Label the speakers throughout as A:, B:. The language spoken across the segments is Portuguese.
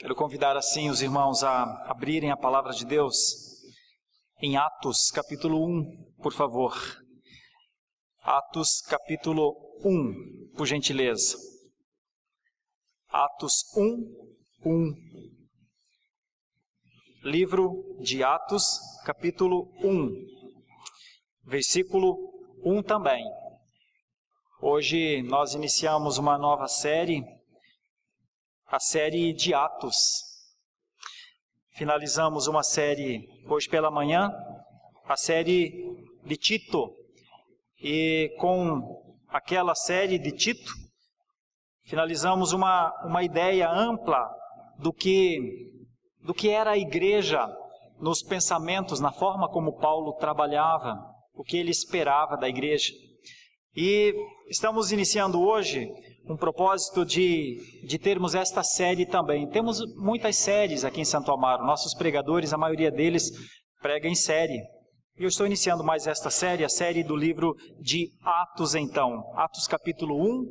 A: Quero convidar assim os irmãos a abrirem a palavra de Deus em Atos capítulo 1, por favor. Atos capítulo 1, por gentileza. Atos 1. Livro de Atos, capítulo 1, versículo 1 também. Hoje nós iniciamos uma nova série, a série de Atos. Finalizamos uma série hoje pela manhã, a série de Tito. E com aquela série de Tito, finalizamos uma ideia ampla do que era a igreja nos pensamentos, na forma como Paulo trabalhava, o que ele esperava da igreja. E estamos iniciando hoje um propósito de termos esta série também. Temos muitas séries aqui em Santo Amaro. Nossos pregadores, a maioria deles, prega em série. E eu estou iniciando mais esta série, a série do livro de Atos então. Atos capítulo 1.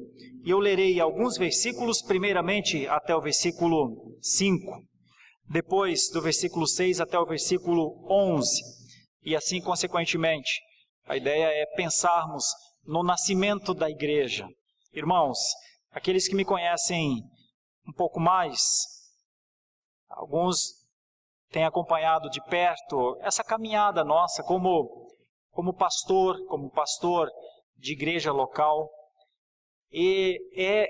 A: E eu lerei alguns versículos, primeiramente até o versículo 5. Depois do versículo 6 até o versículo 11. E assim consequentemente. A ideia é pensarmos no nascimento da igreja. Irmãos, aqueles que me conhecem um pouco mais, alguns têm acompanhado de perto essa caminhada nossa como pastor de igreja local. E é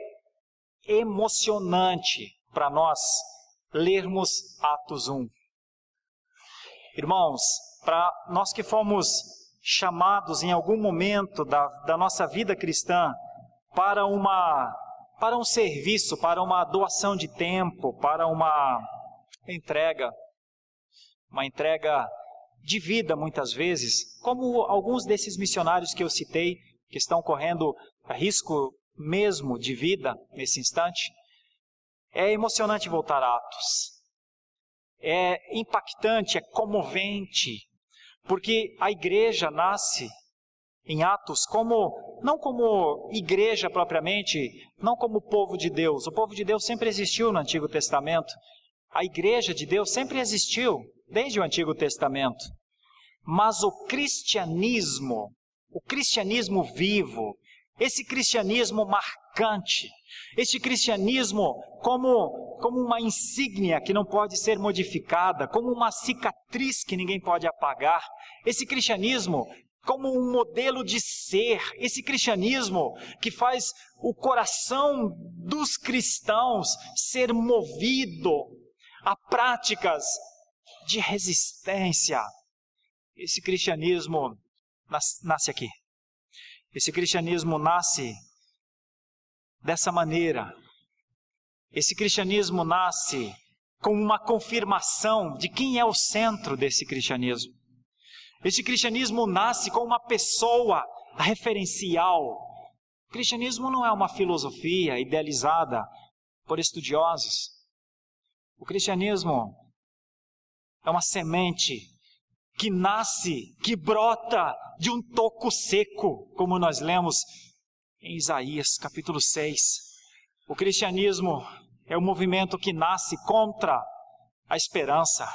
A: emocionante para nós lermos Atos 1. Irmãos, para nós que fomos chamados em algum momento da nossa vida cristã para um serviço, para uma doação de tempo, para uma entrega de vida muitas vezes, como alguns desses missionários que eu citei, que estão correndo risco mesmo de vida nesse instante. É emocionante voltar a Atos, é impactante, é comovente, porque a igreja nasce em Atos não como igreja propriamente, não como povo de Deus. O povo de Deus sempre existiu no Antigo Testamento. A igreja de Deus sempre existiu desde o Antigo Testamento. Mas o cristianismo vivo, esse cristianismo marcante, esse cristianismo como uma insígnia que não pode ser modificada, como uma cicatriz que ninguém pode apagar, esse cristianismo como um modelo de ser, esse cristianismo que faz o coração dos cristãos ser movido a práticas de resistência. Esse cristianismo nasce aqui. Esse cristianismo nasce dessa maneira. Esse cristianismo nasce como uma confirmação de quem é o centro desse cristianismo. Esse cristianismo nasce com uma pessoa referencial. O cristianismo não é uma filosofia idealizada por estudiosos. O cristianismo é uma semente que nasce, que brota de um toco seco, como nós lemos em Isaías capítulo 6. O cristianismo é um movimento que nasce contra a esperança.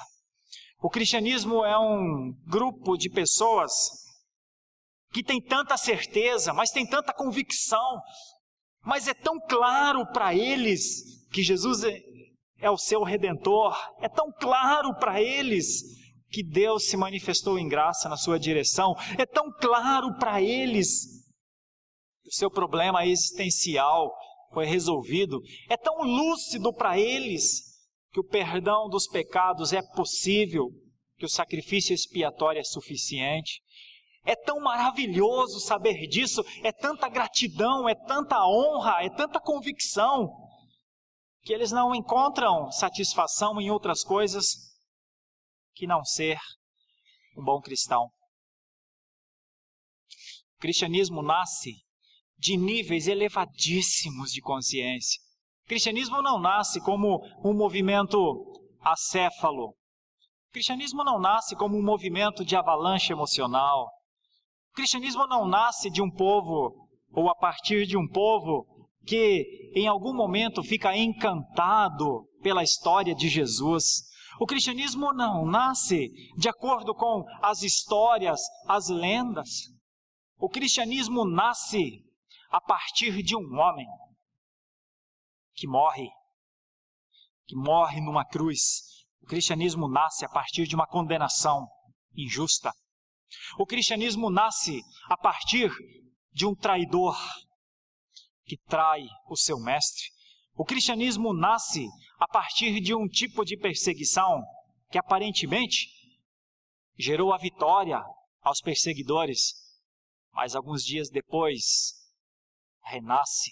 A: O cristianismo é um grupo de pessoas que tem tanta certeza, mas tem tanta convicção, mas é tão claro para eles que Jesus é o seu Redentor, é tão claro para eles que Deus se manifestou em graça na sua direção, é tão claro para eles que o seu problema existencial foi resolvido, é tão lúcido para eles que o perdão dos pecados é possível, que o sacrifício expiatório é suficiente. É tão maravilhoso saber disso, é tanta gratidão, é tanta honra, é tanta convicção, que eles não encontram satisfação em outras coisas que não ser um bom cristão. O cristianismo nasce de níveis elevadíssimos de consciência. O cristianismo não nasce como um movimento acéfalo. O cristianismo não nasce como um movimento de avalanche emocional. O cristianismo não nasce de um povo, ou a partir de um povo, que em algum momento fica encantado pela história de Jesus. O cristianismo não nasce de acordo com as histórias, as lendas. O cristianismo nasce a partir de um homem que morre numa cruz. O cristianismo nasce a partir de uma condenação injusta. O cristianismo nasce a partir de um traidor que trai o seu mestre. O cristianismo nasce a partir de um tipo de perseguição que aparentemente gerou a vitória aos perseguidores, mas alguns dias depois renasce.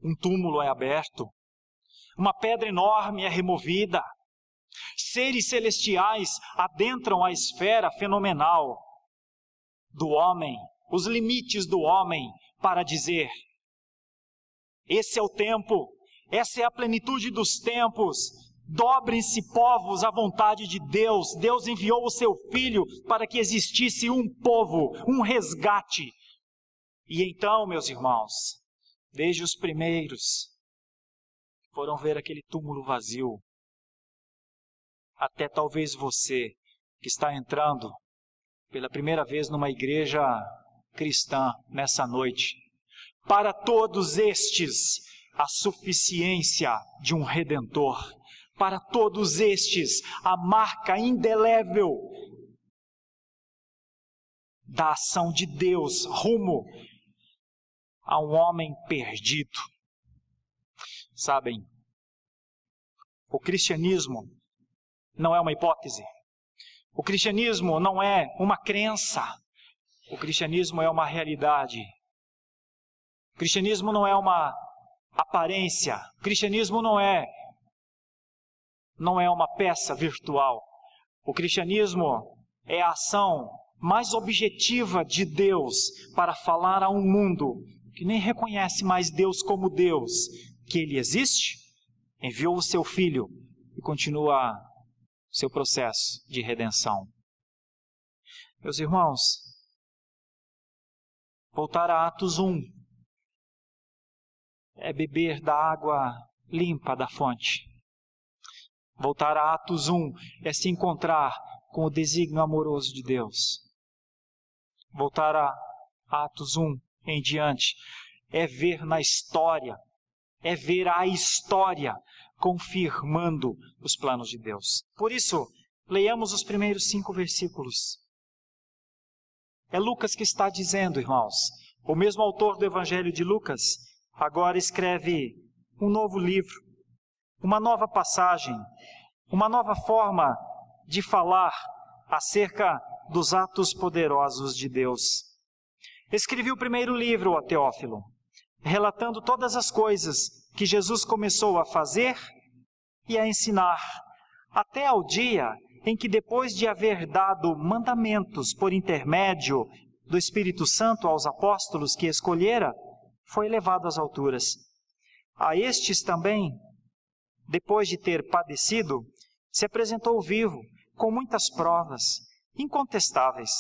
A: Um túmulo é aberto, uma pedra enorme é removida, seres celestiais adentram a esfera fenomenal do homem, os limites do homem, para dizer: esse é o tempo, essa é a plenitude dos tempos, dobrem-se povos à vontade de Deus. Deus enviou o seu Filho para que existisse um povo, um resgate. E então, meus irmãos, desde os primeiros foram ver aquele túmulo vazio, até talvez você que está entrando pela primeira vez numa igreja cristã nessa noite. Para todos estes, a suficiência de um Redentor. Para todos estes, a marca indelével da ação de Deus rumo a um homem perdido. Sabem, o cristianismo não é uma hipótese. O cristianismo não é uma crença. O cristianismo é uma realidade. O cristianismo não é uma aparência. O cristianismo não é uma peça virtual. O cristianismo é a ação mais objetiva de Deus para falar a um mundo que nem reconhece mais Deus como Deus, que Ele existe, enviou o seu Filho e continua seu processo de redenção. Meus irmãos, voltar a Atos 1 é beber da água limpa da fonte. Voltar a Atos 1 é se encontrar com o desígnio amoroso de Deus. Voltar a Atos 1 em diante é ver na história, é ver a história confirmando os planos de Deus. Por isso, leiamos os primeiros 5 versículos. É Lucas que está dizendo, irmãos. O mesmo autor do Evangelho de Lucas agora escreve um novo livro, uma nova passagem, uma nova forma de falar acerca dos atos poderosos de Deus. Escrevi o primeiro livro, ó Teófilo, relatando todas as coisas que Jesus começou a fazer e a ensinar, até ao dia em que, depois de haver dado mandamentos por intermédio do Espírito Santo aos apóstolos que escolhera, foi levado às alturas. A estes também, depois de ter padecido, se apresentou vivo, com muitas provas incontestáveis,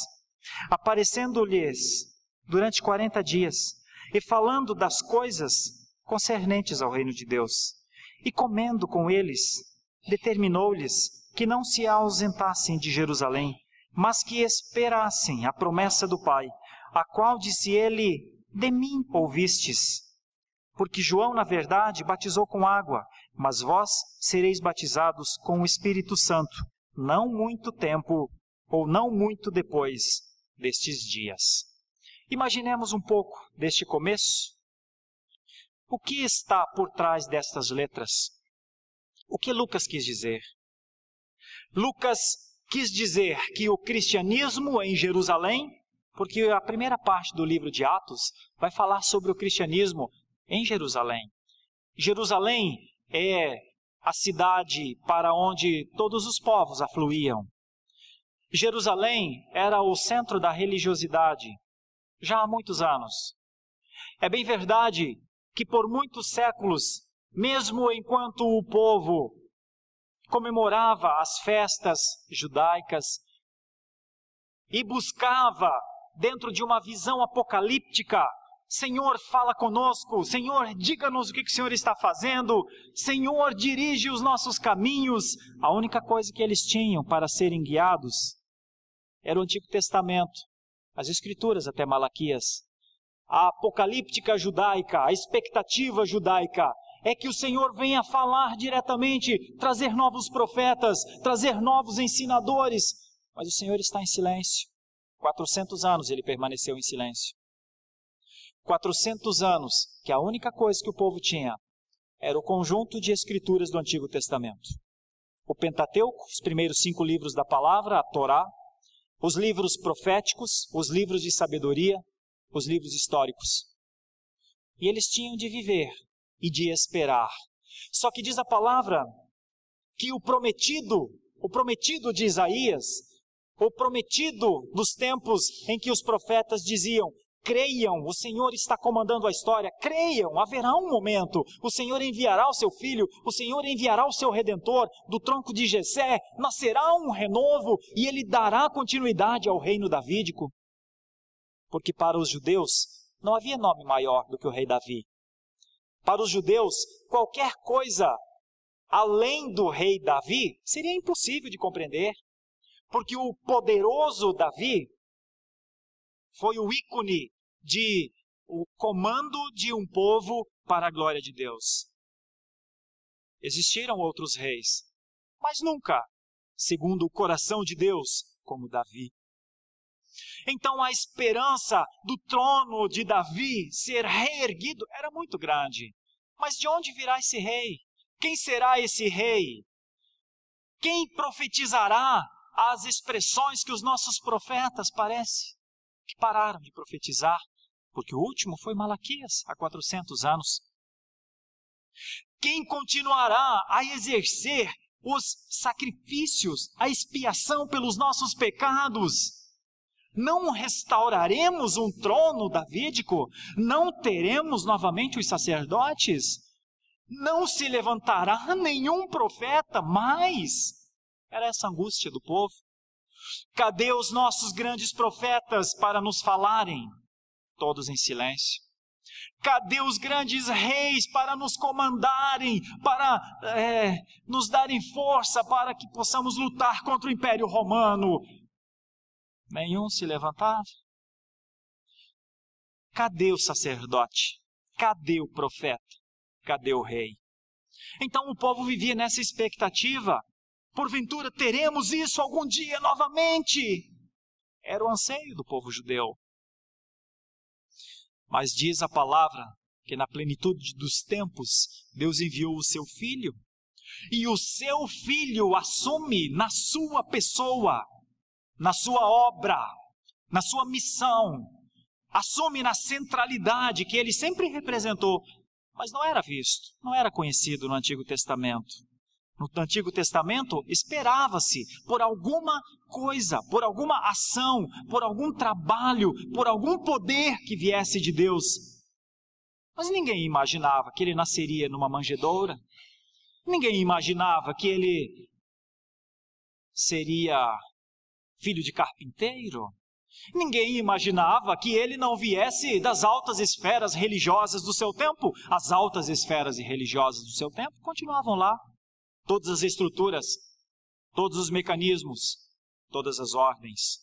A: aparecendo-lhes durante 40 dias, e falando das coisas concernentes ao reino de Deus. E comendo com eles, determinou-lhes que não se ausentassem de Jerusalém, mas que esperassem a promessa do Pai, a qual disse ele: de mim ouvistes. Porque João, na verdade, batizou com água, mas vós sereis batizados com o Espírito Santo, não muito tempo, ou não muito depois destes dias. Imaginemos um pouco deste começo. O que está por trás destas letras? O que Lucas quis dizer? Lucas quis dizer que o cristianismo em Jerusalém, porque a primeira parte do livro de Atos vai falar sobre o cristianismo em Jerusalém. Jerusalém é a cidade para onde todos os povos afluíam. Jerusalém era o centro da religiosidade já há muitos anos. É bem verdade que por muitos séculos, mesmo enquanto o povo comemorava as festas judaicas e buscava, dentro de uma visão apocalíptica, Senhor, fala conosco. Senhor, diga-nos o que o Senhor está fazendo. Senhor, dirige os nossos caminhos. A única coisa que eles tinham para serem guiados era o Antigo Testamento, as Escrituras até Malaquias. A apocalíptica judaica, a expectativa judaica é que o Senhor venha falar diretamente, trazer novos profetas, trazer novos ensinadores. Mas o Senhor está em silêncio. 400 anos ele permaneceu em silêncio. 400 anos que a única coisa que o povo tinha era o conjunto de escrituras do Antigo Testamento. O Pentateuco, os primeiros 5 livros da palavra, a Torá, os livros proféticos, os livros de sabedoria, os livros históricos. E eles tinham de viver e de esperar. Só que diz a palavra que o prometido de Isaías, o prometido dos tempos em que os profetas diziam: creiam, o Senhor está comandando a história, creiam, haverá um momento, o Senhor enviará o seu filho, o Senhor enviará o seu Redentor, do tronco de Jessé nascerá um renovo e ele dará continuidade ao reino davídico. Porque para os judeus não havia nome maior do que o rei Davi. Para os judeus, qualquer coisa além do rei Davi seria impossível de compreender, porque o poderoso Davi foi o ícone de o comando de um povo para a glória de Deus. Existiram outros reis, mas nunca segundo o coração de Deus como Davi. Então a esperança do trono de Davi ser reerguido era muito grande. Mas de onde virá esse rei? Quem será esse rei? Quem profetizará as expressões que os nossos profetas parece que pararam de profetizar? Porque o último foi Malaquias, há 400 anos. Quem continuará a exercer os sacrifícios, a expiação pelos nossos pecados? Não restauraremos um trono davídico? Não teremos novamente os sacerdotes? Não se levantará nenhum profeta mais? Era essa angústia do povo. Cadê os nossos grandes profetas para nos falarem? Todos em silêncio. Cadê os grandes reis para nos comandarem, para nos darem força para que possamos lutar contra o Império Romano? Nenhum se levantava. Cadê o sacerdote? Cadê o profeta? Cadê o rei? Então o povo vivia nessa expectativa. Porventura teremos isso algum dia novamente? Era o anseio do povo judeu. Mas diz a palavra que na plenitude dos tempos, Deus enviou o seu Filho. E o seu Filho assume na sua pessoa, na sua obra, na sua missão, assume na centralidade que ele sempre representou, mas não era visto, não era conhecido no Antigo Testamento. No Antigo Testamento, esperava-se por alguma coisa, por alguma ação, por algum trabalho, por algum poder que viesse de Deus. Mas ninguém imaginava que ele nasceria numa manjedoura. Ninguém imaginava que ele seria filho de carpinteiro. Ninguém imaginava que ele não viesse das altas esferas religiosas do seu tempo. As altas esferas religiosas do seu tempo continuavam lá. Todas as estruturas, todos os mecanismos, todas as ordens.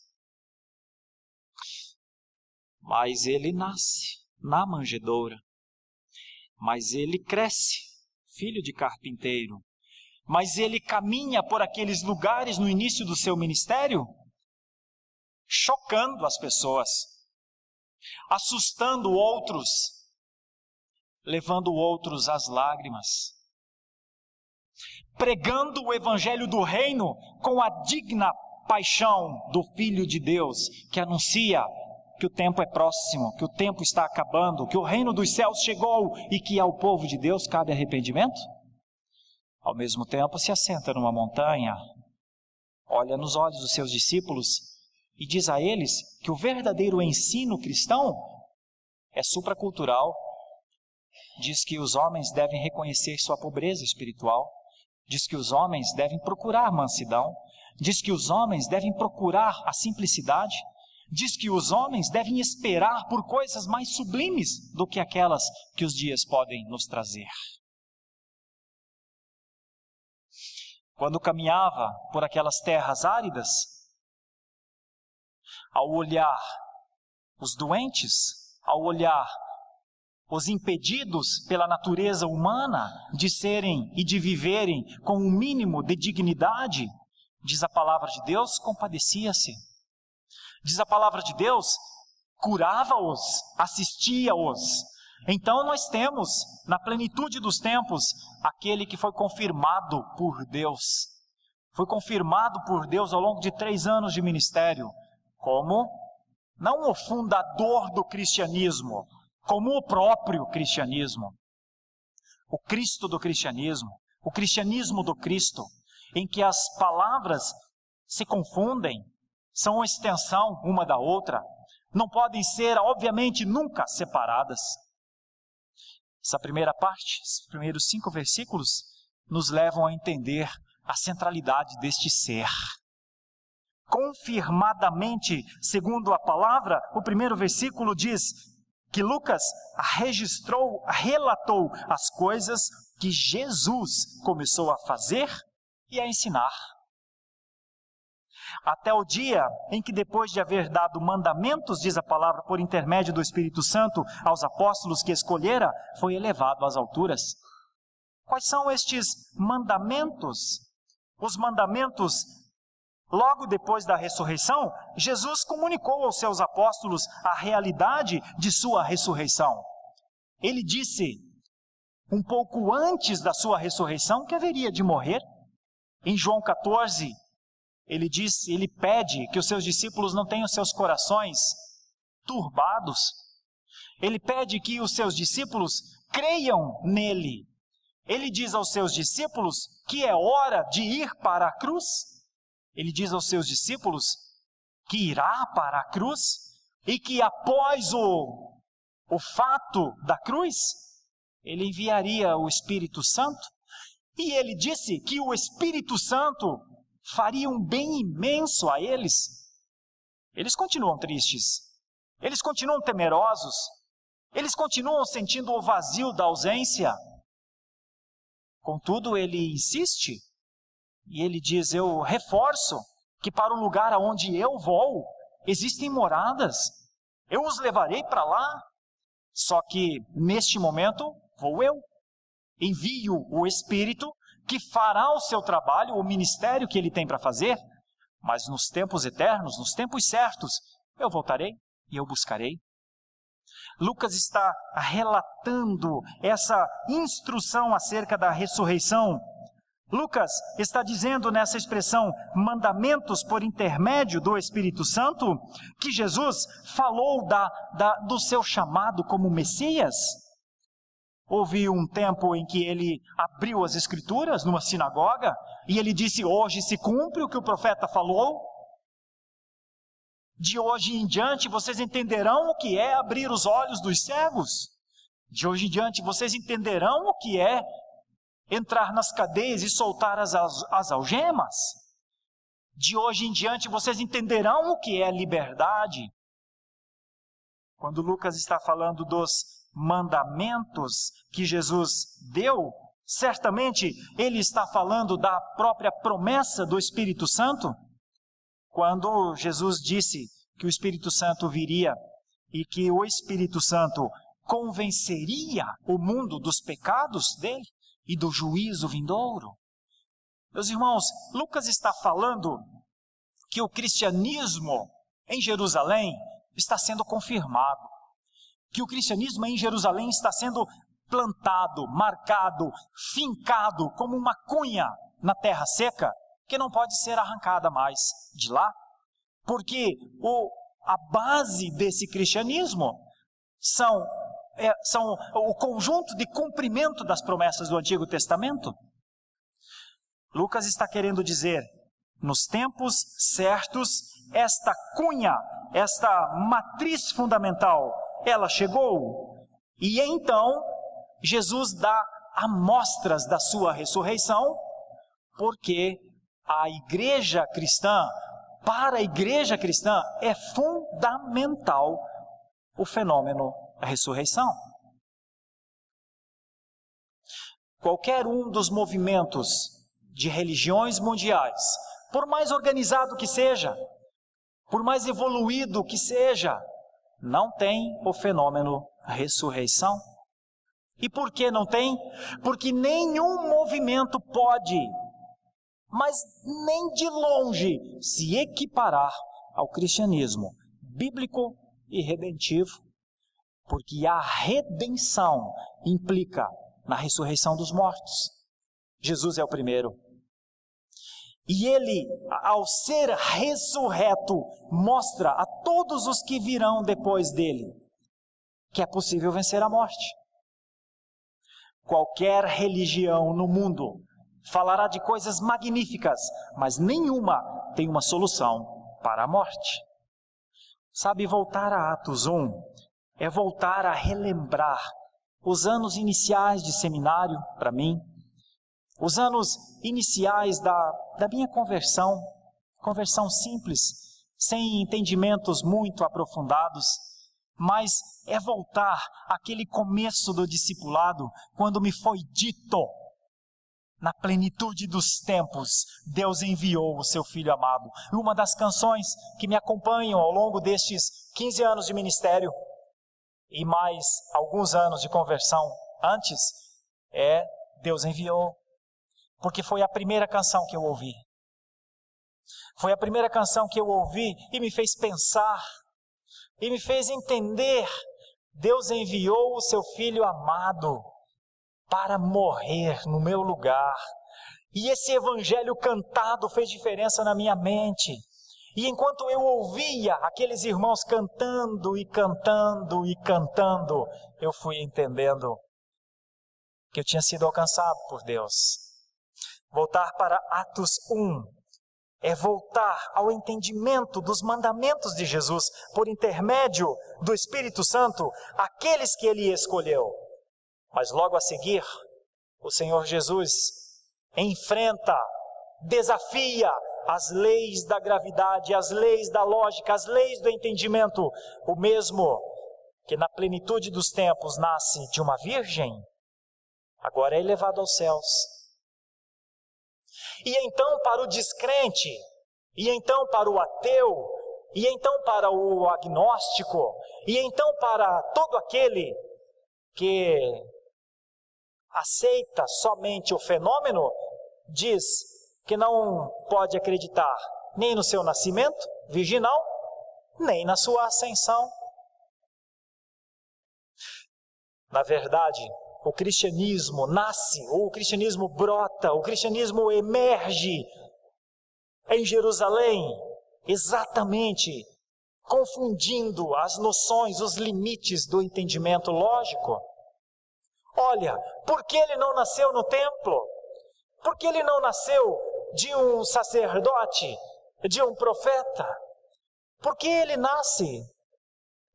A: Mas ele nasce na manjedoura. Mas ele cresce, filho de carpinteiro. Mas ele caminha por aqueles lugares no início do seu ministério, chocando as pessoas, assustando outros, levando outros às lágrimas, pregando o evangelho do reino com a digna paixão do Filho de Deus, que anuncia que o tempo é próximo, que o tempo está acabando, que o reino dos céus chegou e que ao povo de Deus cabe arrependimento. Ao mesmo tempo se assenta numa montanha, olha nos olhos dos seus discípulos e diz a eles que o verdadeiro ensino cristão é supracultural. Diz que os homens devem reconhecer sua pobreza espiritual. Diz que os homens devem procurar mansidão. Diz que os homens devem procurar a simplicidade. diz que os homens devem esperar por coisas mais sublimes do que aquelas que os dias podem nos trazer. Quando caminhava por aquelas terras áridas, ao olhar os doentes, ao olhar os impedidos pela natureza humana de serem e de viverem com um mínimo de dignidade, diz a palavra de Deus, compadecia-se. Diz a palavra de Deus, curava-os, assistia-os. Então nós temos, na plenitude dos tempos, aquele que foi confirmado por Deus. Foi confirmado por Deus ao longo de 3 anos de ministério, como, não o fundador do cristianismo, como o próprio cristianismo. O Cristo do cristianismo, o cristianismo do Cristo, em que as palavras se confundem, são uma extensão uma da outra, não podem ser, obviamente, nunca separadas. Essa primeira parte, os primeiros 5 versículos, nos levam a entender a centralidade deste ser. Confirmadamente, segundo a palavra, o primeiro versículo diz que Lucas relatou as coisas que Jesus começou a fazer e a ensinar. Até o dia em que, depois de haver dado mandamentos, diz a palavra, por intermédio do Espírito Santo, aos apóstolos que escolhera, foi elevado às alturas. Quais são estes mandamentos? Os mandamentos, logo depois da ressurreição, Jesus comunicou aos seus apóstolos a realidade de sua ressurreição. Ele disse, um pouco antes da sua ressurreição, que haveria de morrer. Em João 14, ele pede que os seus discípulos não tenham seus corações turbados. Ele pede que os seus discípulos creiam nele. Ele diz aos seus discípulos que é hora de ir para a cruz. Ele diz aos seus discípulos que irá para a cruz e que após o fato da cruz, ele enviaria o Espírito Santo. E ele disse que o Espírito Santo faria um bem imenso a eles. Eles continuam tristes, eles continuam temerosos, eles continuam sentindo o vazio da ausência. Contudo, ele insiste, e ele diz, eu reforço que para o lugar aonde eu vou, existem moradas, eu os levarei para lá, só que neste momento vou eu, envio o Espírito, que fará o seu trabalho, o ministério que ele tem para fazer, mas nos tempos eternos, nos tempos certos, eu voltarei e eu buscarei. Lucas está relatando essa instrução acerca da ressurreição. Lucas está dizendo nessa expressão, mandamentos por intermédio do Espírito Santo, que Jesus falou do seu chamado como Messias. Houve um tempo em que ele abriu as Escrituras numa sinagoga e ele disse, hoje se cumpre o que o profeta falou. De hoje em diante vocês entenderão o que é abrir os olhos dos cegos. De hoje em diante vocês entenderão o que é entrar nas cadeias e soltar as algemas. De hoje em diante vocês entenderão o que é liberdade. Quando Lucas está falando dos mandamentos que Jesus deu, certamente ele está falando da própria promessa do Espírito Santo. Quando Jesus disse que o Espírito Santo viria e que o Espírito Santo convenceria o mundo dos pecados dele e do juízo vindouro. Meus irmãos, Lucas está falando que o cristianismo em Jerusalém está sendo confirmado. Que o cristianismo em Jerusalém está sendo plantado, marcado, fincado como uma cunha na terra seca, que não pode ser arrancada mais de lá, porque a base desse cristianismo são o conjunto de cumprimento das promessas do Antigo Testamento. Lucas está querendo dizer, nos tempos certos, esta cunha, esta matriz fundamental, ela chegou, e então Jesus dá amostras da sua ressurreição, porque a igreja cristã, para a igreja cristã, é fundamental o fenômeno da ressurreição. Qualquer um dos movimentos de religiões mundiais, por mais organizado que seja, por mais evoluído que seja, não tem o fenômeno ressurreição. E por que não tem? Porque nenhum movimento pode, mas nem de longe, se equiparar ao cristianismo bíblico e redentivo, porque a redenção implica na ressurreição dos mortos. Jesus é o primeiro. E ele, ao ser ressurreto, mostra a todos os que virão depois dele que é possível vencer a morte. Qualquer religião no mundo falará de coisas magníficas, mas nenhuma tem uma solução para a morte. Sabe, voltar a Atos 1 é voltar a relembrar os anos iniciais de seminário para mim, os anos iniciais da minha conversão simples, sem entendimentos muito aprofundados, mas é voltar àquele começo do discipulado, quando me foi dito, na plenitude dos tempos, Deus enviou o seu Filho amado. E uma das canções que me acompanham ao longo destes 15 anos de ministério, e mais alguns anos de conversão antes, é Deus enviou. Porque foi a primeira canção que eu ouvi. Foi a primeira canção que eu ouvi e me fez pensar, e me fez entender. Deus enviou o seu Filho amado para morrer no meu lugar. E esse evangelho cantado fez diferença na minha mente. E enquanto eu ouvia aqueles irmãos cantando e cantando e cantando, eu fui entendendo que eu tinha sido alcançado por Deus. Voltar para Atos 1 é voltar ao entendimento dos mandamentos de Jesus por intermédio do Espírito Santo, aqueles que ele escolheu. Mas logo a seguir, o Senhor Jesus enfrenta, desafia as leis da gravidade, as leis da lógica, as leis do entendimento. O mesmo que na plenitude dos tempos nasce de uma virgem, agora é elevado aos céus. E então para o descrente, e então para o ateu, e então para o agnóstico, e então para todo aquele que aceita somente o fenômeno, diz que não pode acreditar nem no seu nascimento virginal, nem na sua ascensão. Na verdade, o cristianismo nasce, ou o cristianismo brota, o cristianismo emerge em Jerusalém, exatamente confundindo as noções, os limites do entendimento lógico. Olha, por que ele não nasceu no templo? Por que ele não nasceu de um sacerdote, de um profeta? Por que ele nasce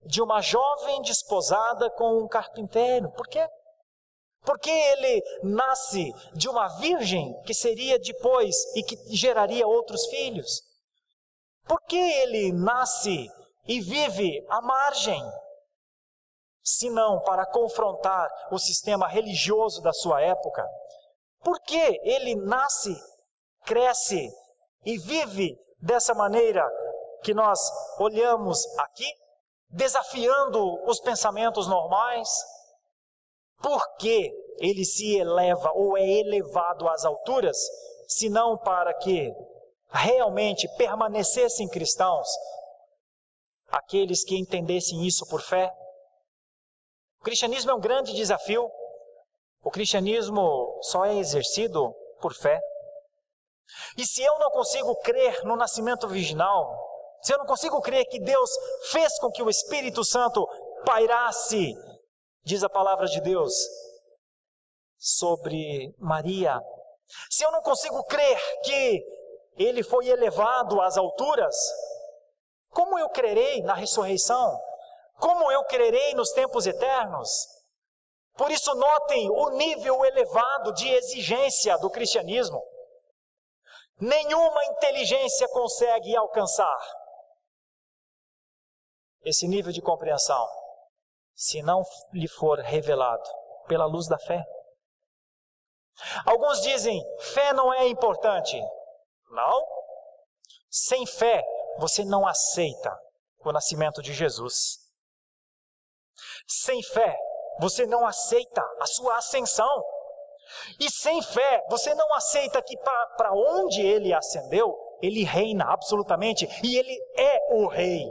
A: de uma jovem desposada com um carpinteiro? Por quê? Porque ele nasce de uma virgem que seria depois e que geraria outros filhos? Por que ele nasce e vive à margem? Se não para confrontar o sistema religioso da sua época. Por que ele nasce, cresce e vive dessa maneira que nós olhamos aqui, desafiando os pensamentos normais? Por que ele se eleva ou é elevado às alturas, senão para que realmente permanecessem cristãos aqueles que entendessem isso por fé? O cristianismo é um grande desafio. O cristianismo só é exercido por fé. E se eu não consigo crer no nascimento virginal, se eu não consigo crer que Deus fez com que o Espírito Santo pairasse, diz a palavra de Deus, sobre Maria, se eu não consigo crer que ele foi elevado às alturas, como eu crerei na ressurreição? Como eu crerei nos tempos eternos? Por isso notem o nível elevado de exigência do cristianismo. Nenhuma inteligência consegue alcançar esse nível de compreensão, se não lhe for revelado pela luz da fé. Alguns dizem, fé não é importante. Não. Sem fé, você não aceita o nascimento de Jesus. Sem fé, você não aceita a sua ascensão. E sem fé, você não aceita que para onde ele ascendeu, ele reina absolutamente, e ele é o rei.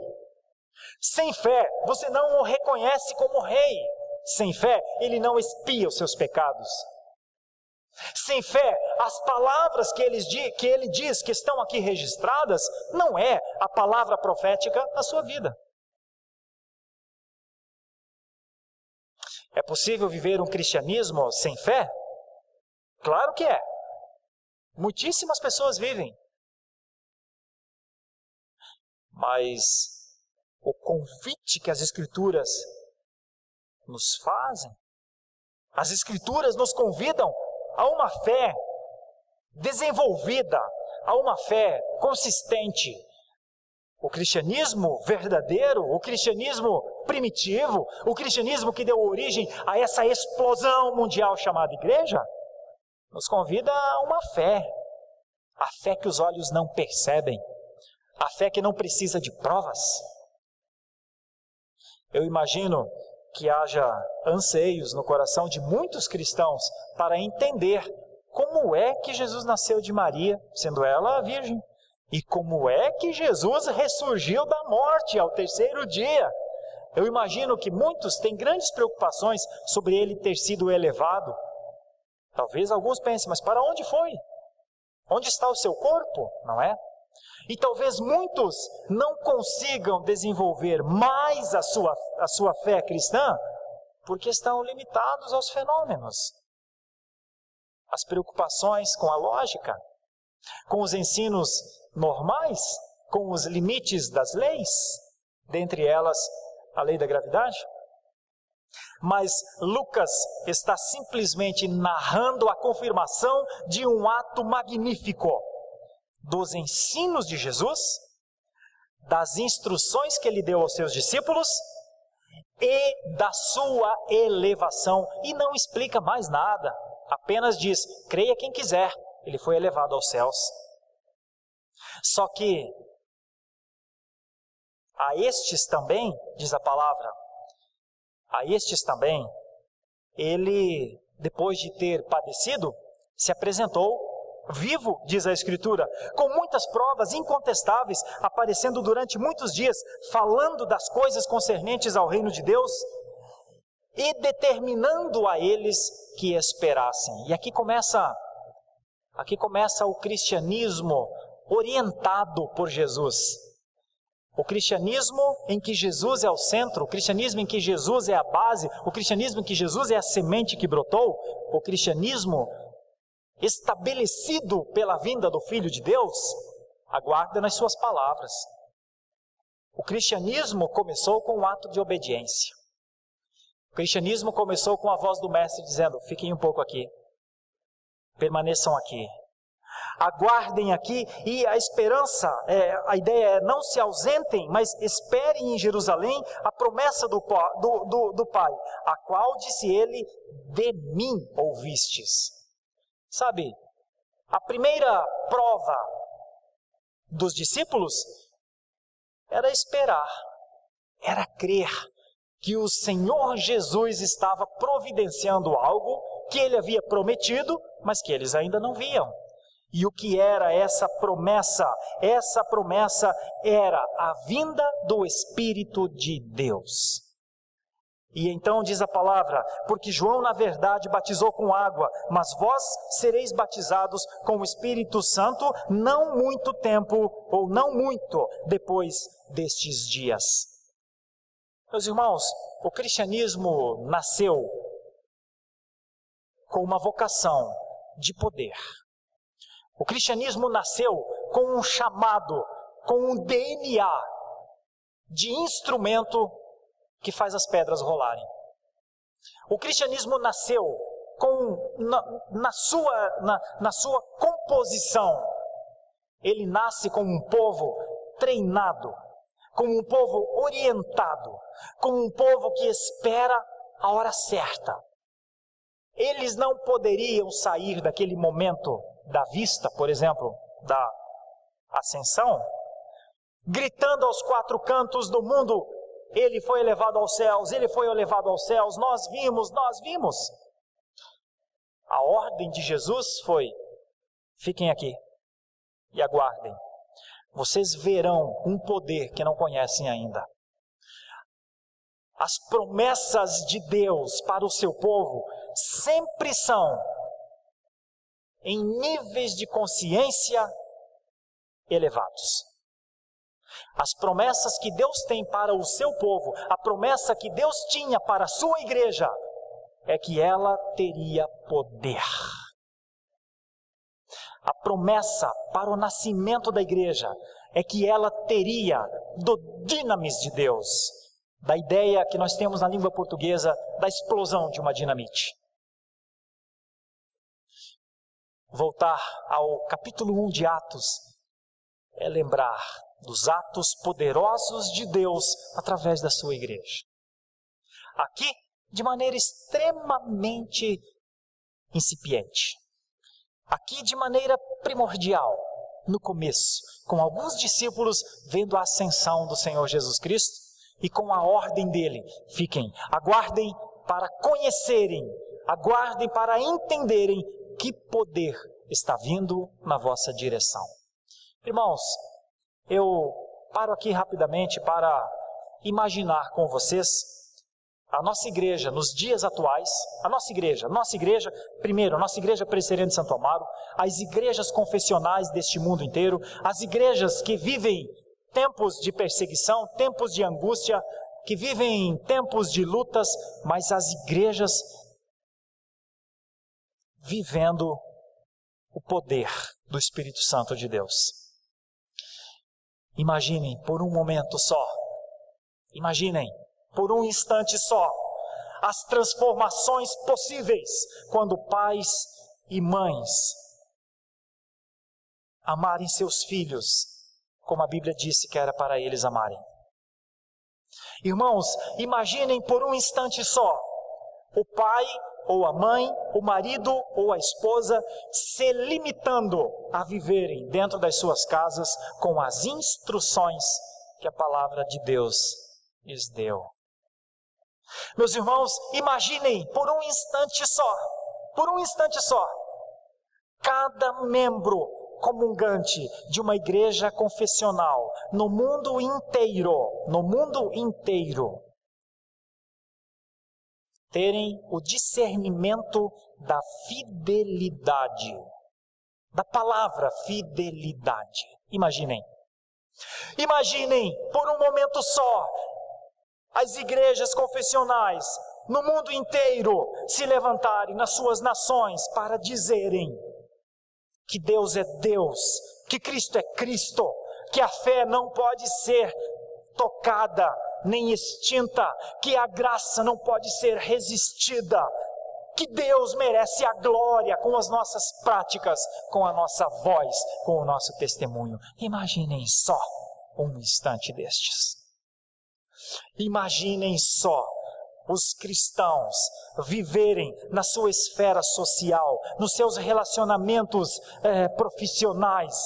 A: Sem fé, você não o reconhece como rei. Sem fé, ele não expia os seus pecados. Sem fé, as palavras que ele diz que estão aqui registradas, não é a palavra profética da sua vida. É possível viver um cristianismo sem fé? Claro que é. Muitíssimas pessoas vivem. Mas o convite que as Escrituras nos fazem, as Escrituras nos convidam a uma fé desenvolvida, a uma fé consistente. O cristianismo verdadeiro, o cristianismo primitivo, o cristianismo que deu origem a essa explosão mundial chamada igreja, nos convida a uma fé. A fé que os olhos não percebem, a fé que não precisa de provas. Eu imagino que haja anseios no coração de muitos cristãos para entender como é que Jesus nasceu de Maria, sendo ela a virgem, e como é que Jesus ressurgiu da morte ao terceiro dia. Eu imagino que muitos têm grandes preocupações sobre ele ter sido elevado. Talvez alguns pensem, mas para onde foi? Onde está o seu corpo? Não é? E talvez muitos não consigam desenvolver mais a sua fé cristã, porque estão limitados aos fenômenos. As preocupações com a lógica, com os ensinos normais, com os limites das leis, dentre elas a lei da gravidade. Mas Lucas está simplesmente narrando a confirmação de um ato magnífico dos ensinos de Jesus, das instruções que ele deu aos seus discípulos e da sua elevação. E não explica mais nada, apenas diz, creia quem quiser, ele foi elevado aos céus. Só que a estes também, diz a palavra, a estes também, ele, depois de ter padecido, se apresentou vivo, diz a Escritura, com muitas provas incontestáveis, aparecendo durante muitos dias, falando das coisas concernentes ao reino de Deus e determinando a eles que esperassem. E aqui começa o cristianismo orientado por Jesus. O cristianismo em que Jesus é o centro, o cristianismo em que Jesus é a base, o cristianismo em que Jesus é a semente que brotou, o cristianismo estabelecido pela vinda do Filho de Deus, aguarda nas suas palavras. O cristianismo começou com um ato de obediência. O cristianismo começou com a voz do Mestre dizendo, fiquem um pouco aqui, permaneçam aqui, aguardem aqui, e a esperança, a ideia é não se ausentem, mas esperem em Jerusalém a promessa do Pai, a qual disse ele, de mim ouvistes. Sabe, a primeira prova dos discípulos era esperar, era crer que o Senhor Jesus estava providenciando algo que ele havia prometido, mas que eles ainda não viam. E o que era essa promessa? Essa promessa era a vinda do Espírito de Deus. E então diz a palavra, porque João na verdade batizou com água, mas vós sereis batizados com o Espírito Santo não muito tempo, ou não muito depois destes dias. Meus irmãos, o cristianismo nasceu com uma vocação de poder. O cristianismo nasceu com um chamado, com um DNA de instrumento que faz as pedras rolarem. O cristianismo nasceu com, na sua composição, ele nasce como um povo treinado, como um povo orientado, como um povo que espera a hora certa. Eles não poderiam sair daquele momento da vista, por exemplo, da ascensão, gritando aos quatro cantos do mundo: ele foi elevado aos céus, ele foi elevado aos céus, nós vimos, nós vimos. A ordem de Jesus foi: fiquem aqui e aguardem. Vocês verão um poder que não conhecem ainda. As promessas de Deus para o seu povo sempre são em níveis de consciência elevados. As promessas que Deus tem para o seu povo, a promessa que Deus tinha para a sua igreja, é que ela teria poder. A promessa para o nascimento da igreja é que ela teria do dinamis de Deus, da ideia que nós temos na língua portuguesa da explosão de uma dinamite. Voltar ao capítulo 1 de Atos é lembrar dos atos poderosos de Deus através da sua igreja. Aqui, de maneira extremamente incipiente. Aqui, de maneira primordial, no começo, com alguns discípulos vendo a ascensão do Senhor Jesus Cristo e com a ordem dele: fiquem, aguardem para conhecerem, aguardem para entenderem que poder está vindo na vossa direção. Irmãos, eu paro aqui rapidamente para imaginar com vocês a nossa igreja nos dias atuais, a nossa igreja, primeiro, a nossa igreja presbiteriana de Santo Amaro, as igrejas confessionais deste mundo inteiro, as igrejas que vivem tempos de perseguição, tempos de angústia, que vivem tempos de lutas, mas as igrejas vivendo o poder do Espírito Santo de Deus. Imaginem por um momento só, imaginem por um instante só, as transformações possíveis quando pais e mães amarem seus filhos, como a Bíblia disse que era para eles amarem. Irmãos, imaginem por um instante só, o pai ou a mãe, o marido ou a esposa se limitando a viverem dentro das suas casas com as instruções que a palavra de Deus lhes deu. Meus irmãos, imaginem por um instante só, cada membro comungante de uma igreja confessional no mundo inteiro, terem o discernimento da fidelidade, da palavra fidelidade. Imaginem por um momento só, as igrejas confessionais no mundo inteiro se levantarem nas suas nações para dizerem que Deus é Deus, que Cristo é Cristo, que a fé não pode ser tocada nem extinta, que a graça não pode ser resistida, que Deus merece a glória com as nossas práticas, com a nossa voz, com o nosso testemunho. Imaginem só um instante destes. Imaginem só os cristãos viverem na sua esfera social, nos seus relacionamentos profissionais,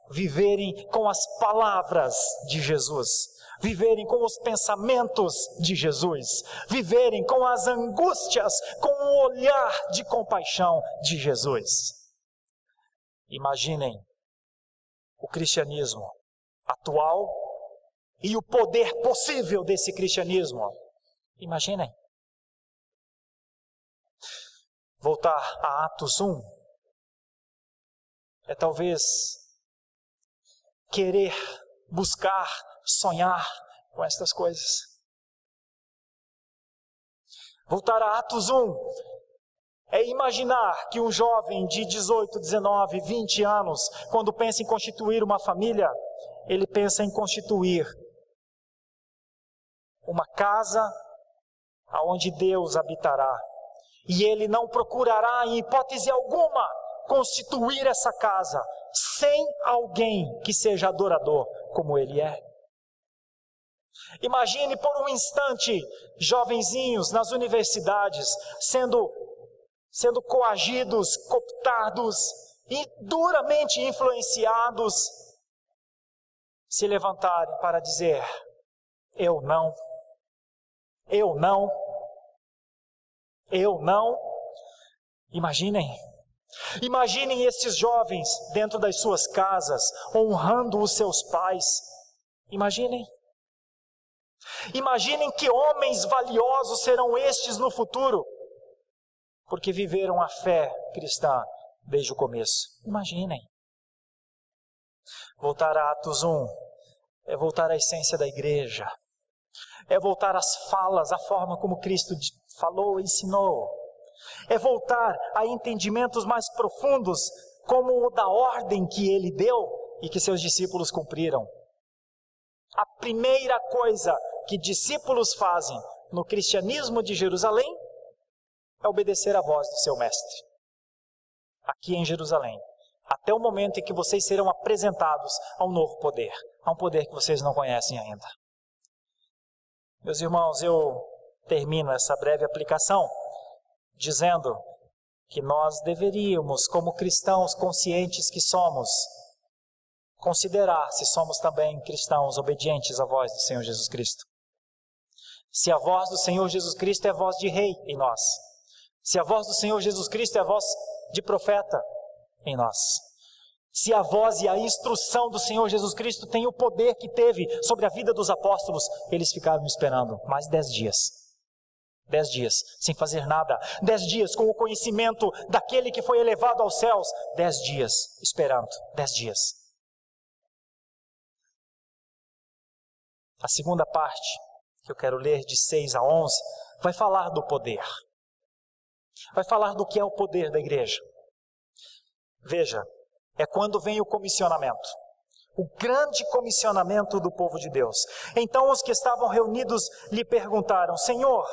A: viverem com as palavras de Jesus, viverem com os pensamentos de Jesus, viverem com as angústias, com o olhar de compaixão de Jesus. Imaginem o cristianismo atual e o poder possível desse cristianismo. Imaginem. Voltar a Atos 1 é talvez querer, buscar, sonhar com estas coisas. Voltar a Atos 1 é imaginar que um jovem de 18, 19, 20 anos, quando pensa em constituir uma família, ele pensa em constituir uma casa aonde Deus habitará. E ele não procurará, em hipótese alguma, constituir essa casa sem alguém que seja adorador como ele é. Imagine por um instante jovenzinhos nas universidades sendo coagidos, cooptados e duramente influenciados, se levantarem para dizer: eu não, eu não, eu não. Imaginem esses jovens dentro das suas casas, honrando os seus pais. Imaginem que homens valiosos serão estes no futuro, porque viveram a fé cristã desde o começo. Imaginem. Voltar a Atos 1 é voltar à essência da igreja, é voltar às falas, à forma como Cristo falou e ensinou, é voltar a entendimentos mais profundos, como o da ordem que ele deu e que seus discípulos cumpriram. A primeira coisa que discípulos fazem no cristianismo de Jerusalém é obedecer à voz do seu mestre, aqui em Jerusalém, até o momento em que vocês serão apresentados a um novo poder, a um poder que vocês não conhecem ainda. Meus irmãos, eu termino essa breve aplicação dizendo que nós deveríamos, como cristãos conscientes que somos, considerar se somos também cristãos obedientes à voz do Senhor Jesus Cristo. Se a voz do Senhor Jesus Cristo é voz de rei em nós, se a voz do Senhor Jesus Cristo é voz de profeta em nós, se a voz e a instrução do Senhor Jesus Cristo tem o poder que teve sobre a vida dos apóstolos, eles ficaram esperando mais 10 dias. 10 dias sem fazer nada, 10 dias com o conhecimento daquele que foi elevado aos céus, 10 dias esperando, 10 dias. A segunda parte, que eu quero ler de 6 a 11, vai falar do poder. Vai falar do que é o poder da igreja. Veja, é quando vem o comissionamento. O grande comissionamento do povo de Deus. Então os que estavam reunidos lhe perguntaram: Senhor,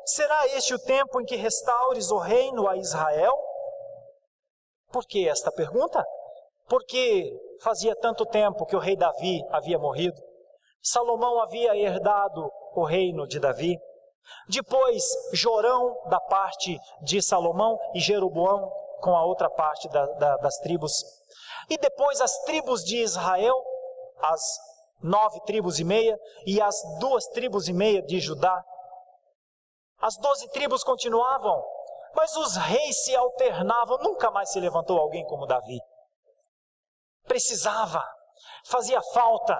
A: será este o tempo em que restaures o reino a Israel? Por que esta pergunta? Porque fazia tanto tempo que o rei Davi havia morrido. Salomão havia herdado o reino de Davi. Depois, Jorão da parte de Salomão e Jeroboão com a outra parte das tribos. E depois as tribos de Israel, as 9 tribos e meia, e as 2 tribos e meia de Judá. As 12 tribos continuavam, mas os reis se alternavam. Nunca mais se levantou alguém como Davi. Precisava, fazia falta.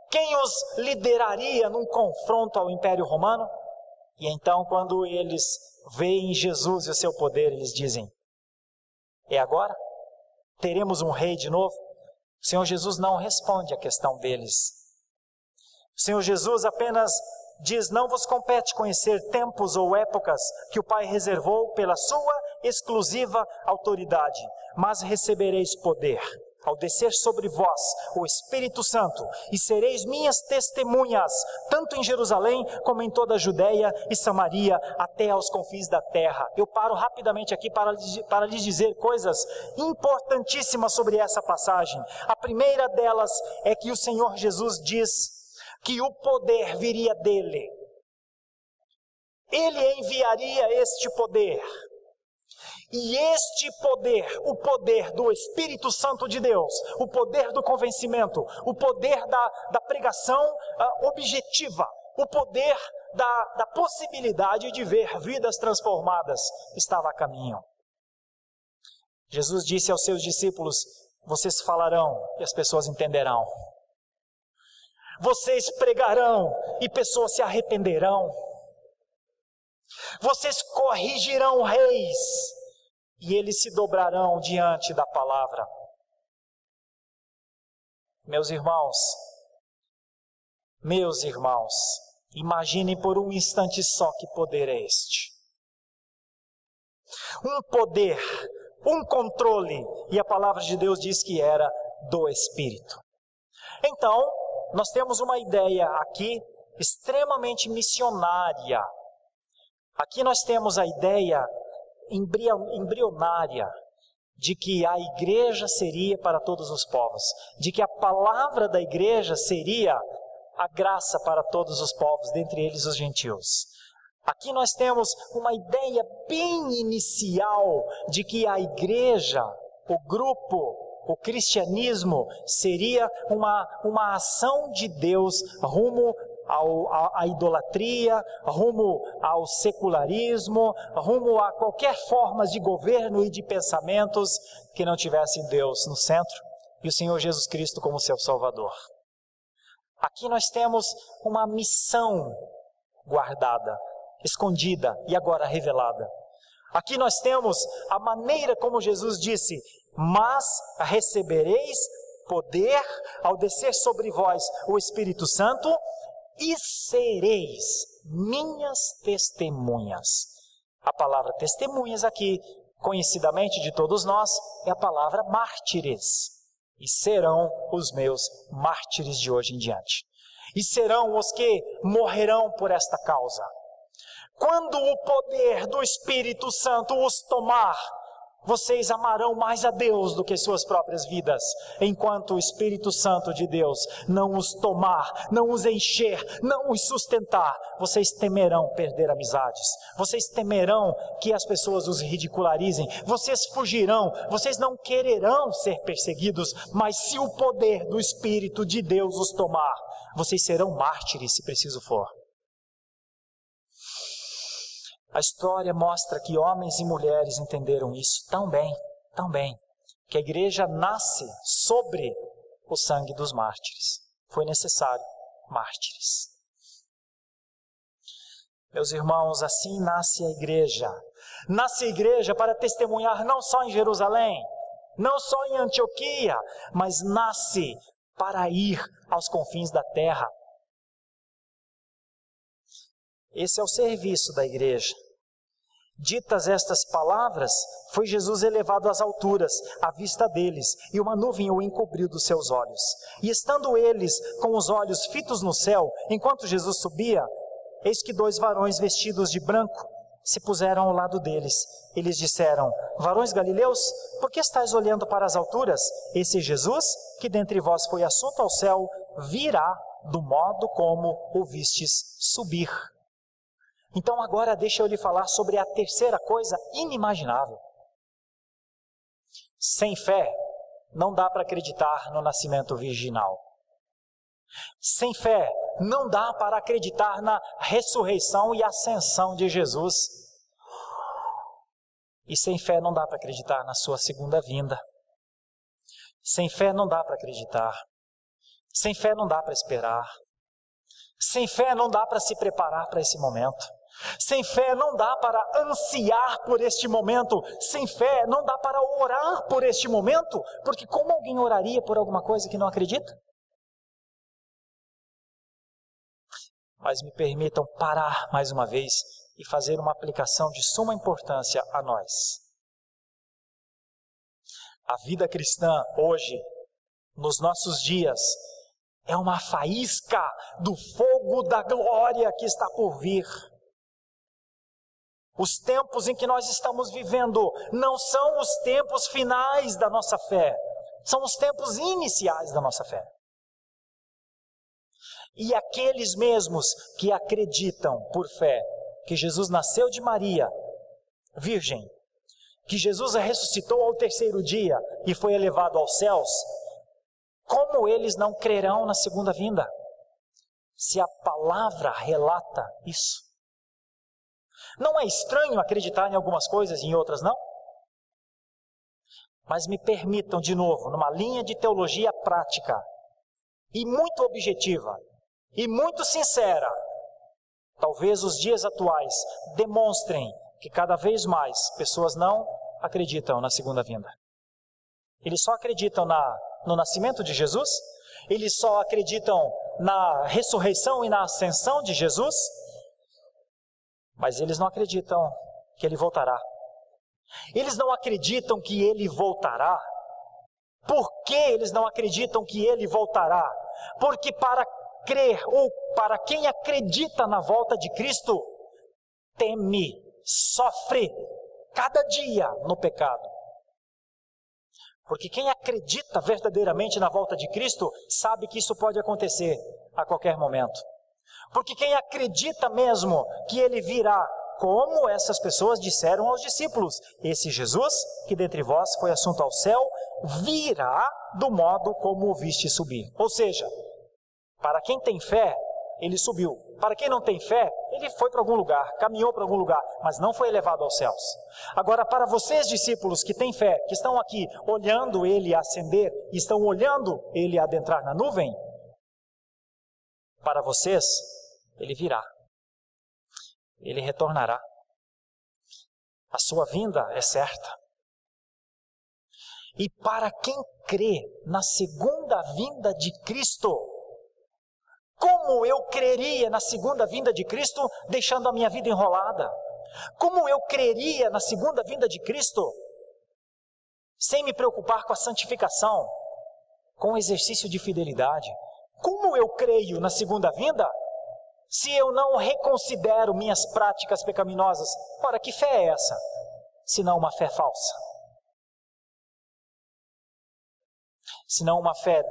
A: Quem os lideraria num confronto ao Império Romano? E então, quando eles veem Jesus e o seu poder, eles dizem: é agora? Teremos um rei de novo? O Senhor Jesus não responde à questão deles. O Senhor Jesus apenas diz: não vos compete conhecer tempos ou épocas que o Pai reservou pela sua exclusiva autoridade, mas recebereis poder ao descer sobre vós o Espírito Santo, e sereis minhas testemunhas, tanto em Jerusalém como em toda a Judeia e Samaria, até aos confins da terra. Eu paro rapidamente aqui para lhes dizer coisas importantíssimas sobre essa passagem. A primeira delas é que o Senhor Jesus diz que o poder viria dele. Ele enviaria este poder. E este poder, o poder do Espírito Santo de Deus, o poder do convencimento, o poder da pregação objetiva, o poder da possibilidade de ver vidas transformadas, estava a caminho. Jesus disse aos seus discípulos: vocês falarão e as pessoas entenderão. Vocês pregarão e pessoas se arrependerão. Vocês corrigirão reis e eles se dobrarão diante da palavra. Meus irmãos, imaginem por um instante só que poder é este. Um poder, um controle, e a palavra de Deus diz que era do Espírito. Então, nós temos uma ideia aqui extremamente missionária. Aqui nós temos a ideia embrionária de que a igreja seria para todos os povos, de que a palavra da igreja seria a graça para todos os povos, dentre eles os gentios. Aqui nós temos uma ideia bem inicial de que a igreja, o grupo, o cristianismo seria uma ação de Deus rumo à idolatria, rumo ao secularismo, rumo a qualquer forma de governo e de pensamentos que não tivessem Deus no centro e o Senhor Jesus Cristo como seu Salvador. Aqui nós temos uma missão guardada, escondida e agora revelada. Aqui nós temos a maneira como Jesus disse: mas recebereis poder ao descer sobre vós o Espírito Santo e sereis minhas testemunhas. A palavra testemunhas aqui, conhecidamente de todos nós, é a palavra mártires. E serão os meus mártires de hoje em diante. E serão os que morrerão por esta causa. Quando o poder do Espírito Santo os tomar, vocês amarão mais a Deus do que suas próprias vidas. Enquanto o Espírito Santo de Deus não os tomar, não os encher, não os sustentar, vocês temerão perder amizades. Vocês temerão que as pessoas os ridicularizem. Vocês fugirão, vocês não quererão ser perseguidos. Mas se o poder do Espírito de Deus os tomar, vocês serão mártires se preciso for. A história mostra que homens e mulheres entenderam isso tão bem, que a igreja nasce sobre o sangue dos mártires. Foi necessário mártires. Meus irmãos, assim nasce a igreja. Nasce a igreja para testemunhar não só em Jerusalém, não só em Antioquia, mas nasce para ir aos confins da terra. Esse é o serviço da igreja. Ditas estas palavras, foi Jesus elevado às alturas, à vista deles, e uma nuvem o encobriu dos seus olhos. E estando eles com os olhos fitos no céu, enquanto Jesus subia, eis que 2 varões vestidos de branco se puseram ao lado deles. Eles disseram: varões galileus, por que estáis olhando para as alturas? Esse Jesus, que dentre vós foi assunto ao céu, virá do modo como o vistes subir. Então agora deixa eu lhe falar sobre a terceira coisa inimaginável. Sem fé, não dá para acreditar no nascimento virginal. Sem fé, não dá para acreditar na ressurreição e ascensão de Jesus. E sem fé não dá para acreditar na sua segunda vinda. Sem fé não dá para acreditar. Sem fé não dá para esperar. Sem fé não dá para se preparar para esse momento. Sem fé não dá para ansiar por este momento. Sem fé não dá para orar por este momento. Porque como alguém oraria por alguma coisa que não acredita? Mas me permitam parar mais uma vez e fazer uma aplicação de suma importância a nós. A vida cristã hoje, nos nossos dias, é uma faísca do fogo da glória que está por vir. Os tempos em que nós estamos vivendo não são os tempos finais da nossa fé, são os tempos iniciais da nossa fé. E aqueles mesmos que acreditam por fé que Jesus nasceu de Maria, virgem, que Jesus ressuscitou ao terceiro dia e foi elevado aos céus, como eles não crerão na segunda vinda? Se a palavra relata isso. Não é estranho acreditar em algumas coisas e em outras não? Mas me permitam de novo, numa linha de teologia prática, e muito objetiva, e muito sincera, talvez os dias atuais demonstrem que cada vez mais pessoas não acreditam na segunda vinda. Eles só acreditam no nascimento de Jesus? Eles só acreditam na ressurreição e na ascensão de Jesus? Mas eles não acreditam que Ele voltará. Eles não acreditam que Ele voltará. Por que eles não acreditam que Ele voltará? Porque para crer, ou para quem acredita na volta de Cristo, teme, sofre cada dia no pecado. Porque quem acredita verdadeiramente na volta de Cristo, sabe que isso pode acontecer a qualquer momento. Porque quem acredita mesmo que Ele virá, como essas pessoas disseram aos discípulos, esse Jesus, que dentre vós foi assunto ao céu, virá do modo como o viste subir. Ou seja, para quem tem fé, Ele subiu. Para quem não tem fé, Ele foi para algum lugar, caminhou para algum lugar, mas não foi elevado aos céus. Agora, para vocês, discípulos que têm fé, que estão aqui olhando Ele ascender, e estão olhando Ele adentrar na nuvem, para vocês, Ele virá. Ele retornará. A sua vinda é certa. E para quem crê na segunda vinda de Cristo, como eu creria na segunda vinda de Cristo, deixando a minha vida enrolada? Como eu creria na segunda vinda de Cristo, sem me preocupar com a santificação, com o exercício de fidelidade? Como eu creio na segunda vinda, se eu não reconsidero minhas práticas pecaminosas? Ora, que fé é essa, senão uma fé falsa? Senão uma fé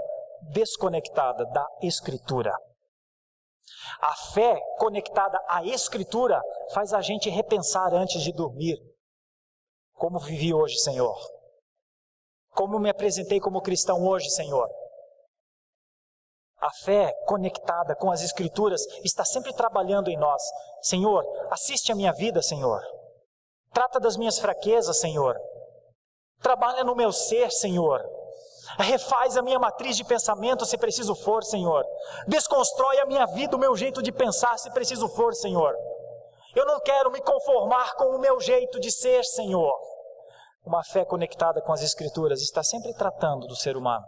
A: desconectada da Escritura. A fé conectada à Escritura faz a gente repensar antes de dormir. Como vivi hoje, Senhor? Como me apresentei como cristão hoje, Senhor? A fé conectada com as Escrituras está sempre trabalhando em nós. Senhor, assiste a minha vida, Senhor. Trata das minhas fraquezas, Senhor. Trabalha no meu ser, Senhor. Refaz a minha matriz de pensamento se preciso for, Senhor. Desconstrói a minha vida, o meu jeito de pensar se preciso for, Senhor. Eu não quero me conformar com o meu jeito de ser, Senhor. Uma fé conectada com as Escrituras está sempre tratando do ser humano.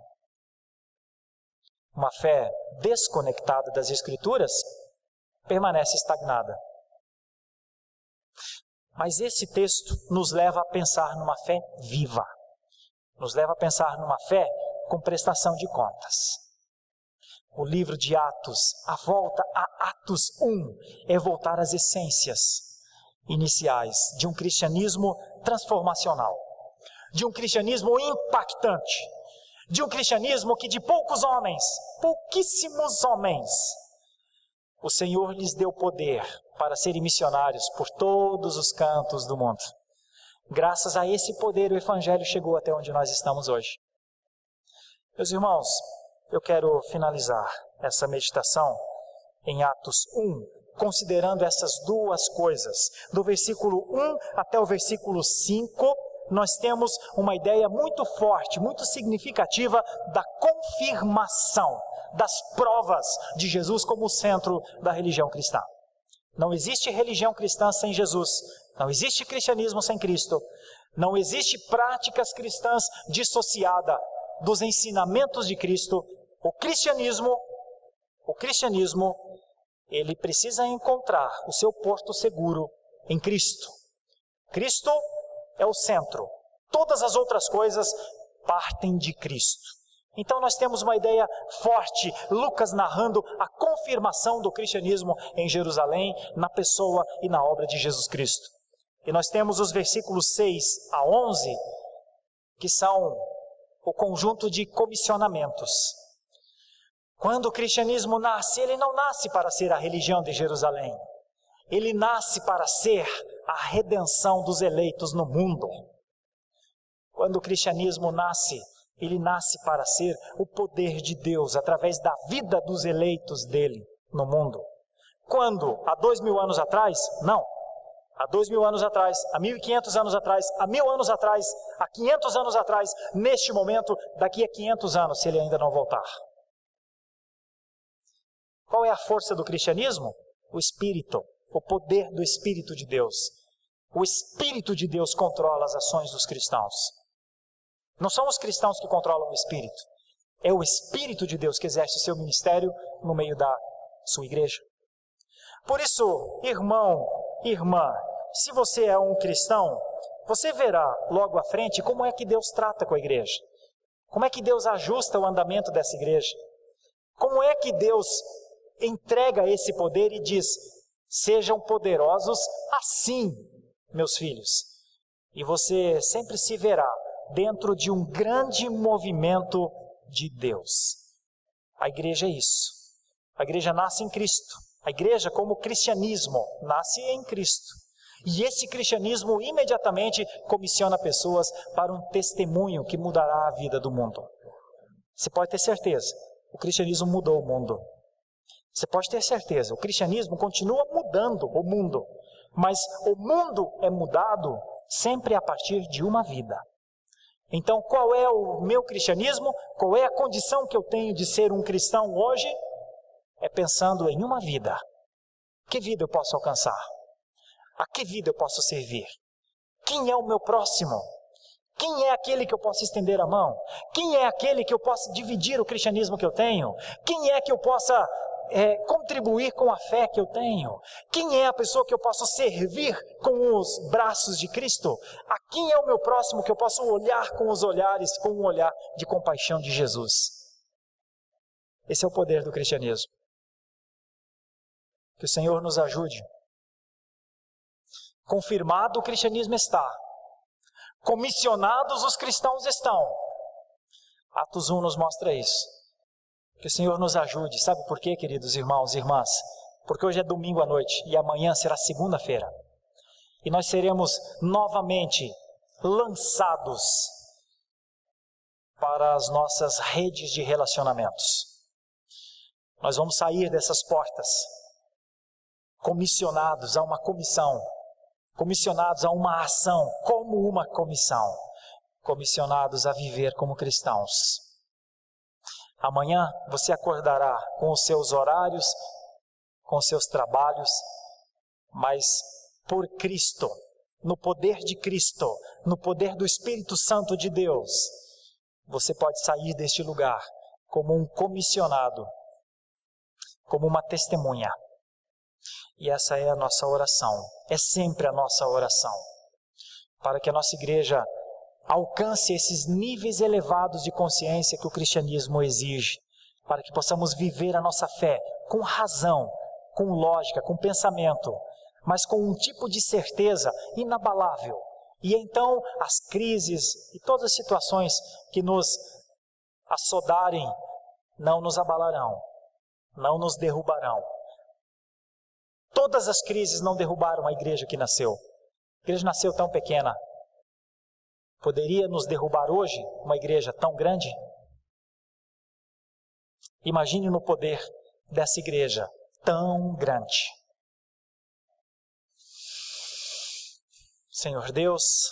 A: Uma fé desconectada das Escrituras permanece estagnada. Mas esse texto nos leva a pensar numa fé viva. Nos leva a pensar numa fé com prestação de contas. O livro de Atos, a volta a Atos 1, é voltar às essências iniciais de um cristianismo transformacional, de um cristianismo impactante, de um cristianismo que de poucos homens, pouquíssimos homens, o Senhor lhes deu poder para serem missionários por todos os cantos do mundo. Graças a esse poder, o Evangelho chegou até onde nós estamos hoje. Meus irmãos, eu quero finalizar essa meditação em Atos 1, considerando essas duas coisas. Do versículo 1 até o versículo 5, nós temos uma ideia muito forte, muito significativa da confirmação das provas de Jesus como o centro da religião cristã. Não existe religião cristã sem Jesus. Não existe cristianismo sem Cristo. Não existe práticas cristãs dissociadas dos ensinamentos de Cristo. O cristianismo, ele precisa encontrar o seu porto seguro em Cristo. Cristo é o centro. Todas as outras coisas partem de Cristo. Então nós temos uma ideia forte, Lucas narrando a confirmação do cristianismo em Jerusalém, na pessoa e na obra de Jesus Cristo. E nós temos os versículos 6 a 11, que são o conjunto de comissionamentos. Quando o cristianismo nasce, ele não nasce para ser a religião de Jerusalém. Ele nasce para ser a redenção dos eleitos no mundo. Quando o cristianismo nasce, ele nasce para ser o poder de Deus através da vida dos eleitos dele no mundo. Quando? Há 2000 anos atrás? Não. Há 2000 anos atrás, há 1500 anos atrás, há 1000 anos atrás, há 500 anos atrás, neste momento, daqui a 500 anos, se ele ainda não voltar. Qual é a força do cristianismo? O Espírito, o poder do Espírito de Deus. O Espírito de Deus controla as ações dos cristãos. Não são os cristãos que controlam o Espírito. É o Espírito de Deus que exerce o seu ministério no meio da sua igreja. Por isso, irmão, irmã, se você é um cristão, você verá logo à frente como é que Deus trata com a igreja. Como é que Deus ajusta o andamento dessa igreja. Como é que Deus entrega esse poder e diz: sejam poderosos assim, meus filhos. E você sempre se verá dentro de um grande movimento de Deus. A igreja é isso. A igreja nasce em Cristo. A igreja, como cristianismo, nasce em Cristo. E esse cristianismo imediatamente comissiona pessoas para um testemunho que mudará a vida do mundo. Você pode ter certeza, o cristianismo mudou o mundo. Você pode ter certeza, o cristianismo continua mudando o mundo. Mas o mundo é mudado sempre a partir de uma vida. Então, qual é o meu cristianismo? Qual é a condição que eu tenho de ser um cristão hoje? É pensando em uma vida. Que vida eu posso alcançar? A que vida eu posso servir? Quem é o meu próximo? Quem é aquele que eu posso estender a mão? Quem é aquele que eu possa dividir o cristianismo que eu tenho? Quem é que eu possa contribuir com a fé que eu tenho? Quem é a pessoa que eu posso servir com os braços de Cristo? A quem é o meu próximo que eu posso olhar com os olhares, com um olhar de compaixão de Jesus? Esse é o poder do cristianismo. Que o Senhor nos ajude. Confirmado o cristianismo está. Comissionados os cristãos estão. Atos 1 nos mostra isso. Que o Senhor nos ajude. Sabe por quê, queridos irmãos e irmãs? Porque hoje é domingo à noite e amanhã será segunda-feira. E nós seremos novamente lançados para as nossas redes de relacionamentos. Nós vamos sair dessas portas comissionados a uma comissão, comissionados a uma ação, como uma comissão, comissionados a viver como cristãos. Amanhã você acordará com os seus horários, com os seus trabalhos, mas por Cristo, no poder de Cristo, no poder do Espírito Santo de Deus, você pode sair deste lugar como um comissionado, como uma testemunha. E essa é a nossa oração, é sempre a nossa oração, para que a nossa igreja alcance esses níveis elevados de consciência que o cristianismo exige, para que possamos viver a nossa fé com razão, com lógica, com pensamento, mas com um tipo de certeza inabalável. E então as crises e todas as situações que nos assodarem não nos abalarão, não nos derrubarão. Todas as crises não derrubaram a igreja que nasceu. A igreja nasceu tão pequena. Poderia nos derrubar hoje uma igreja tão grande? Imagine no poder dessa igreja tão grande. Senhor Deus,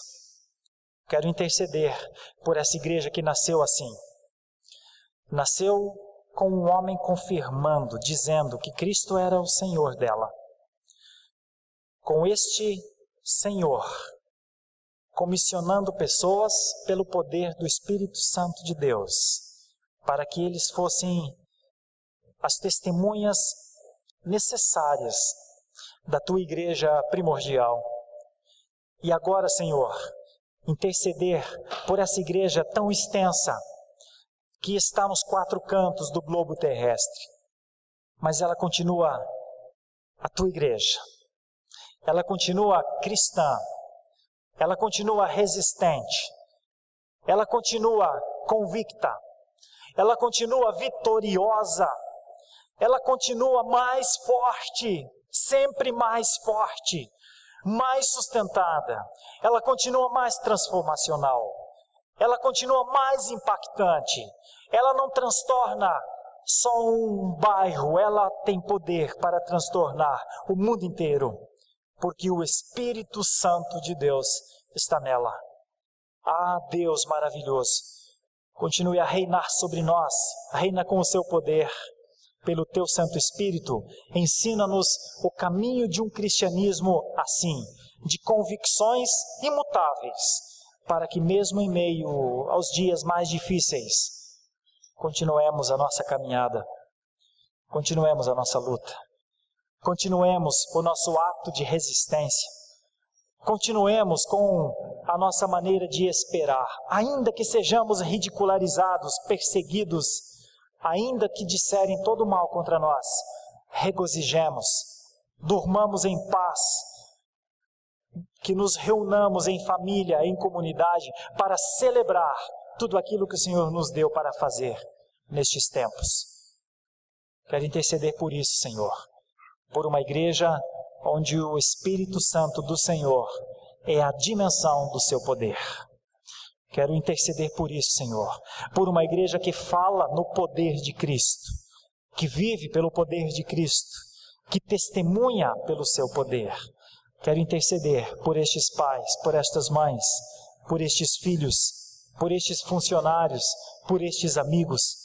A: quero interceder por essa igreja que nasceu assim. Nasceu com um homem confirmando, dizendo que Cristo era o Senhor dela. Com este Senhor, comissionando pessoas pelo poder do Espírito Santo de Deus, para que eles fossem as testemunhas necessárias da tua igreja primordial. E agora, Senhor, interceder por essa igreja tão extensa, que está nos 4 cantos do globo terrestre, mas ela continua a tua igreja. Ela continua cristã, ela continua resistente, ela continua convicta, ela continua vitoriosa, ela continua mais forte, sempre mais forte, mais sustentada, ela continua mais transformacional, ela continua mais impactante, ela não transtorna só um bairro, ela tem poder para transtornar o mundo inteiro. Porque o Espírito Santo de Deus está nela. Ah, Deus maravilhoso, continue a reinar sobre nós, reina com o seu poder, pelo teu Santo Espírito, ensina-nos o caminho de um cristianismo assim, de convicções imutáveis, para que mesmo em meio aos dias mais difíceis, continuemos a nossa caminhada, continuemos a nossa luta. Continuemos o nosso ato de resistência. Continuemos com a nossa maneira de esperar. Ainda que sejamos ridicularizados, perseguidos, ainda que disserem todo mal contra nós, regozijemos, durmamos em paz, que nos reunamos em família, em comunidade, para celebrar tudo aquilo que o Senhor nos deu para fazer nestes tempos. Quero interceder por isso, Senhor, por uma igreja onde o Espírito Santo do Senhor é a dimensão do seu poder. Quero interceder por isso, Senhor, por uma igreja que fala no poder de Cristo, que vive pelo poder de Cristo, que testemunha pelo seu poder. Quero interceder por estes pais, por estas mães, por estes filhos, por estes funcionários, por estes amigos.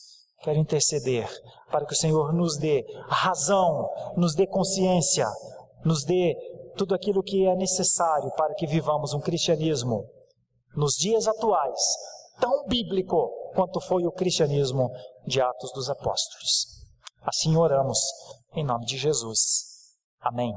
A: Quero interceder para que o Senhor nos dê razão, nos dê consciência, nos dê tudo aquilo que é necessário para que vivamos um cristianismo nos dias atuais, tão bíblico quanto foi o cristianismo de Atos dos Apóstolos. Assim oramos, em nome de Jesus. Amém.